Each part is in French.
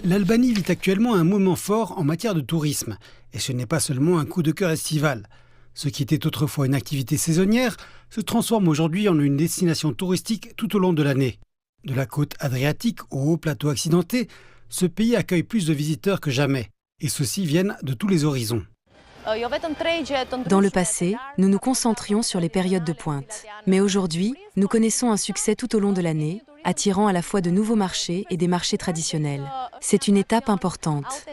L'Albanie vit actuellement un moment fort en matière de tourisme. Et ce n'est pas seulement un coup de cœur estival. Ce qui était autrefois une activité saisonnière se transforme aujourd'hui en une destination touristique tout au long de l'année. De la côte adriatique au haut plateau accidenté, ce pays accueille plus de visiteurs que jamais. Et ceux-ci viennent de tous les horizons. Dans le passé, nous nous concentrions sur les périodes de pointe. Mais aujourd'hui, nous connaissons un succès tout au long de l'année, attirant à la fois de nouveaux marchés et des marchés traditionnels. C'est une étape importante.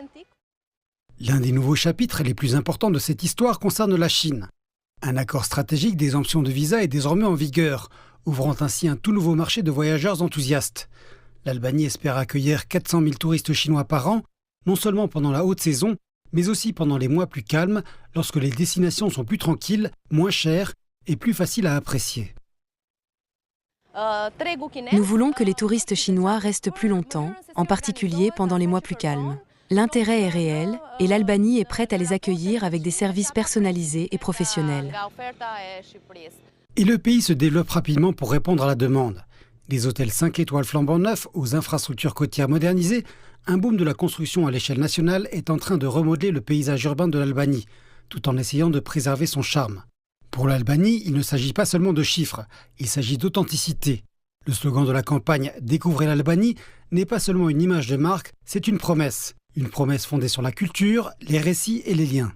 L'un des nouveaux chapitres les plus importants de cette histoire concerne la Chine. Un accord stratégique d'exemption de visa est désormais en vigueur, ouvrant ainsi un tout nouveau marché de voyageurs enthousiastes. L'Albanie espère accueillir 400 000 touristes chinois par an, non seulement pendant la haute saison, mais aussi pendant les mois plus calmes, lorsque les destinations sont plus tranquilles, moins chères et plus faciles à apprécier. Nous voulons que les touristes chinois restent plus longtemps, en particulier pendant les mois plus calmes. L'intérêt est réel et l'Albanie est prête à les accueillir avec des services personnalisés et professionnels. Et le pays se développe rapidement pour répondre à la demande. Des hôtels 5 étoiles flambant neufs aux infrastructures côtières modernisées, un boom de la construction à l'échelle nationale est en train de remodeler le paysage urbain de l'Albanie, tout en essayant de préserver son charme. Pour l'Albanie, il ne s'agit pas seulement de chiffres, il s'agit d'authenticité. Le slogan de la campagne « Découvrez l'Albanie » n'est pas seulement une image de marque, c'est une promesse. Une promesse fondée sur la culture, les récits et les liens.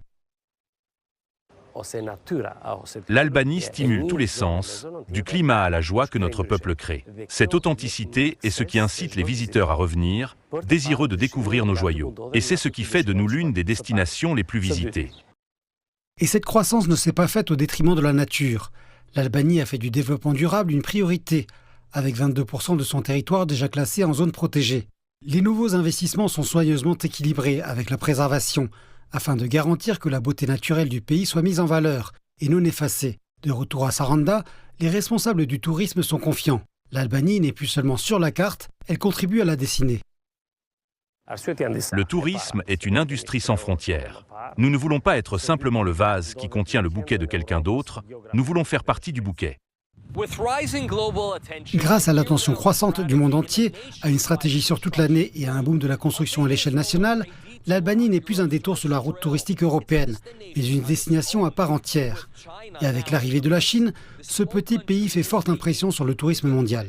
L'Albanie stimule tous les sens, du climat à la joie que notre peuple crée. Cette authenticité est ce qui incite les visiteurs à revenir, désireux de découvrir nos joyaux. Et c'est ce qui fait de nous l'une des destinations les plus visitées. Et cette croissance ne s'est pas faite au détriment de la nature. L'Albanie a fait du développement durable une priorité, avec 22% de son territoire déjà classé en zone protégée. Les nouveaux investissements sont soigneusement équilibrés avec la préservation, afin de garantir que la beauté naturelle du pays soit mise en valeur et non effacée. De retour à Saranda, les responsables du tourisme sont confiants. L'Albanie n'est plus seulement sur la carte, elle contribue à la dessiner. Le tourisme est une industrie sans frontières. Nous ne voulons pas être simplement le vase qui contient le bouquet de quelqu'un d'autre, nous voulons faire partie du bouquet. Grâce à l'attention croissante du monde entier, à une stratégie sur toute l'année et à un boom de la construction à l'échelle nationale, l'Albanie n'est plus un détour sur la route touristique européenne, mais une destination à part entière. Et avec l'arrivée de la Chine, ce petit pays fait forte impression sur le tourisme mondial.